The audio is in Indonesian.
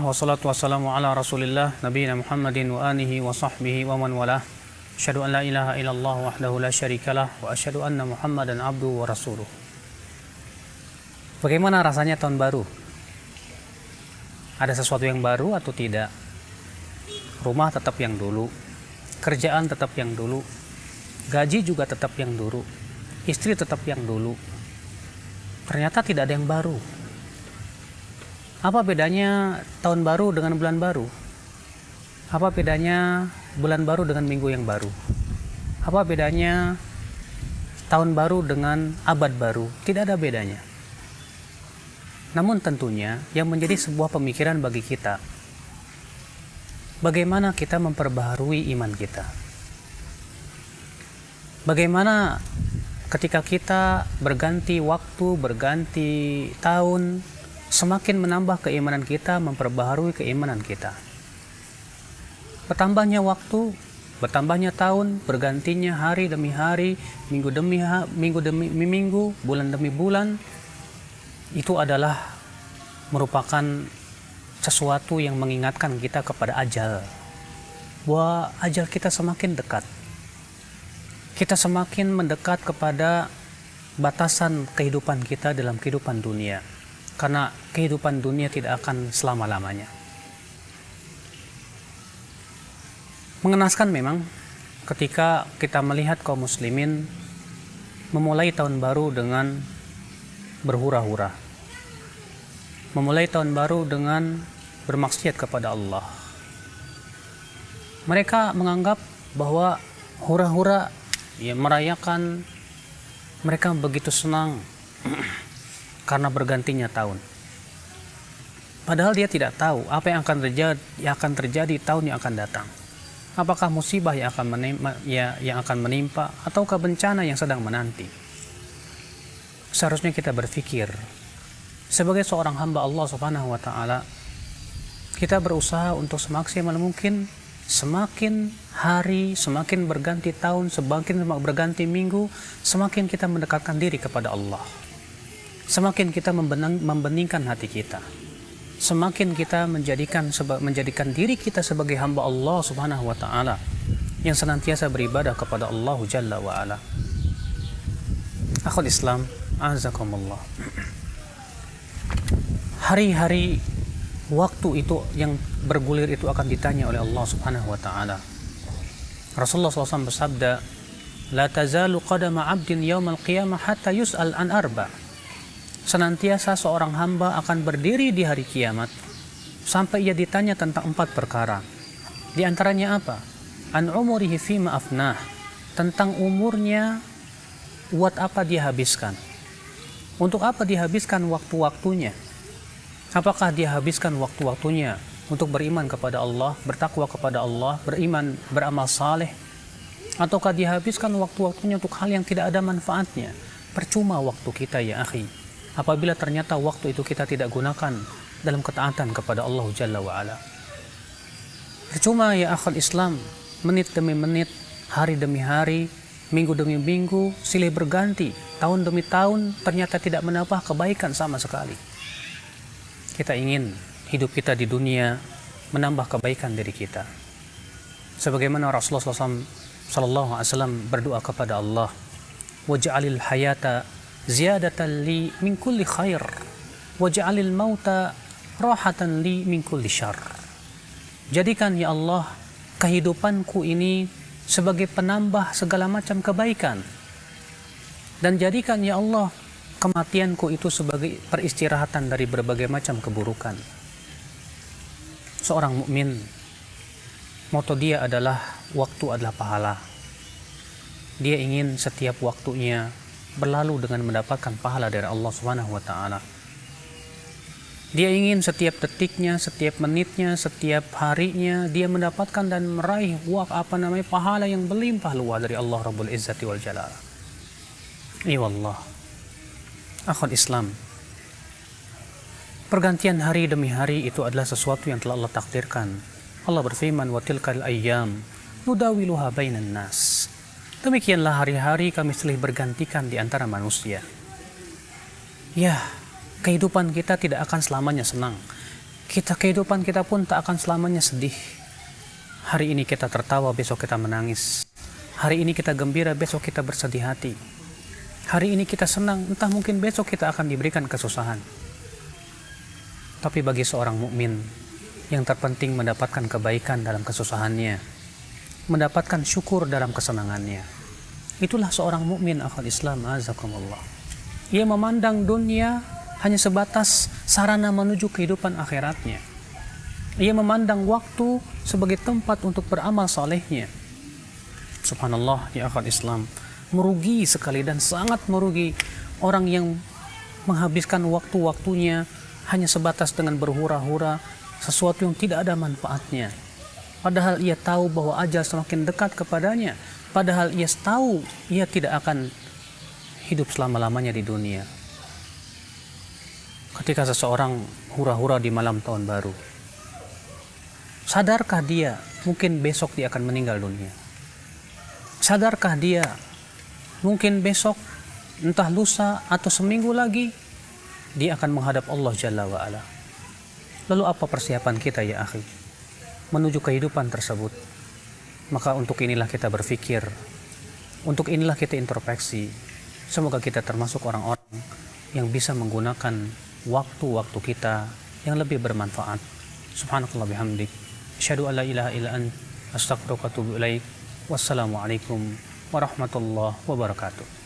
Wassalatu wassalamu ala rasulillah nabiyina Muhammadin wa alihi wa sahbihi wa man walah. Asyhadu an la ilaha illallah wahdahu la syarikalah wa asyhadu anna Muhammadan abduhu wa rasuluh. Bagaimana rasanya tahun baru? Ada sesuatu yang baru atau tidak? Rumah tetap yang dulu, kerjaan tetap yang dulu, gaji juga tetap yang dulu, istri tetap yang dulu. Ternyata tidak ada yang baru. Apa bedanya tahun baru dengan bulan baru? Apa bedanya bulan baru dengan minggu yang baru? Apa bedanya tahun baru dengan abad baru? Tidak ada bedanya. Namun tentunya yang menjadi sebuah pemikiran bagi kita, bagaimana kita memperbaharui iman kita? Bagaimana ketika kita berganti waktu, berganti tahun, semakin menambah keimanan kita, memperbaharui keimanan kita. Bertambahnya waktu, bertambahnya tahun, bergantinya hari demi hari, minggu demi minggu, bulan demi bulan, itu adalah merupakan sesuatu yang mengingatkan kita kepada ajal. Bahwa ajal kita semakin dekat. Kita semakin mendekat kepada batasan kehidupan kita dalam kehidupan dunia. Karena kehidupan dunia tidak akan selama-lamanya. Mengenaskan memang ketika kita melihat kaum muslimin memulai tahun baru dengan berhura-hura. Memulai tahun baru dengan bermaksiat kepada Allah. Mereka menganggap bahwa hura-hura merayakan, mereka begitu senang karena bergantinya tahun. Padahal dia tidak tahu apa yang akan terjadi tahun yang akan datang. Apakah musibah yang akan menimpa ataukah bencana yang sedang menanti. Seharusnya kita berpikir sebagai seorang hamba Allah Subhanahu wa taala, kita berusaha untuk semaksimal mungkin, semakin hari, semakin berganti tahun, semakin berganti minggu, semakin kita mendekatkan diri kepada Allah. Semakin kita membeningkan hati kita, semakin kita menjadikan diri kita sebagai hamba Allah Subhanahu wa taala yang senantiasa beribadah kepada Allah Jalla wa ala. Akhul Islam, azakumullah. Hari-hari waktu itu yang bergulir itu akan ditanya oleh Allah Subhanahu wa taala. Rasulullah SAW bersabda, "La tazalu qadama 'abdin yaumal qiyamah hatta yus'al an arba'." Senantiasa seorang hamba akan berdiri di hari kiamat sampai ia ditanya tentang 4 perkara. Di antaranya apa? An umurihi fima afnah, tentang umurnya, buat apa dia habiskan, untuk apa dihabiskan waktu-waktunya. Apakah dia habiskan waktu-waktunya untuk beriman kepada Allah, bertakwa kepada Allah, beriman, beramal saleh, ataukah dia habiskan waktu-waktunya untuk hal yang tidak ada manfaatnya? Percuma waktu kita ya akhi, apabila ternyata waktu itu kita tidak gunakan dalam ketaatan kepada Allah Jalla wa'ala. Percuma ya akhul Islam, menit demi menit, hari demi hari, minggu demi minggu, silih berganti, tahun demi tahun, ternyata tidak menambah kebaikan sama sekali. Kita ingin hidup kita di dunia menambah kebaikan diri kita. Sebagaimana Rasulullah SAW berdoa kepada Allah, waj'alil hayata ziyadatan li min kulli khair waj'alil mauta rahatan li min kulli syarr. Jadikan ya Allah kehidupanku ini sebagai penambah segala macam kebaikan, dan jadikan ya Allah kematianku itu sebagai peristirahatan dari berbagai macam keburukan. Seorang mukmin, moto dia adalah waktu adalah pahala. Dia ingin setiap waktunya berlalu dengan mendapatkan pahala dari Allah Subhanahu wa taala. Dia ingin setiap detiknya, setiap menitnya, setiap harinya dia mendapatkan dan meraih pahala yang berlimpah luas dari Allah Rabbul Izzati wal Jalal. Wallah. Akhul Islam, pergantian hari demi hari itu adalah sesuatu yang telah Allah takdirkan. Allah berfirman, wa tilkal ayyam nudawiluha bainan nas. Demikianlah hari-hari kami silih bergantikan di antara manusia. Ya, kehidupan kita tidak akan selamanya senang. Kehidupan kita pun tak akan selamanya sedih. Hari ini kita tertawa, besok kita menangis. Hari ini kita gembira, besok kita bersedih hati. Hari ini kita senang, entah mungkin besok kita akan diberikan kesusahan. Tapi bagi seorang mukmin, yang terpenting mendapatkan kebaikan dalam kesusahannya, mendapatkan syukur dalam kesenangannya. Itulah seorang mukmin akhwat Islam, azakumullah. Ia memandang dunia hanya sebatas sarana menuju kehidupan akhiratnya. Ia memandang waktu sebagai tempat untuk beramal salehnya. Subhanallah, ya akhwat Islam, merugi sekali dan sangat merugi orang yang menghabiskan waktu-waktunya hanya sebatas dengan berhura-hura sesuatu yang tidak ada manfaatnya. Padahal ia tahu bahwa ajal semakin dekat kepadanya. Padahal ia tahu ia tidak akan hidup selama-lamanya di dunia. Ketika seseorang hura-hura di malam tahun baru, sadarkah dia mungkin besok dia akan meninggal dunia? Sadarkah dia mungkin besok, entah lusa atau seminggu lagi, dia akan menghadap Allah Jalla wa'ala? Lalu apa persiapan kita ya akhi menuju kehidupan tersebut? Maka untuk inilah kita berpikir, untuk inilah kita introspeksi. Semoga kita termasuk orang-orang yang bisa menggunakan waktu-waktu kita yang lebih bermanfaat. Subhanakallah bihamdik, asyhadu an la ilaha illa anta, astaghfiruka wa atubu ilaik. Wassalamualaikum warahmatullahi wabarakatuh.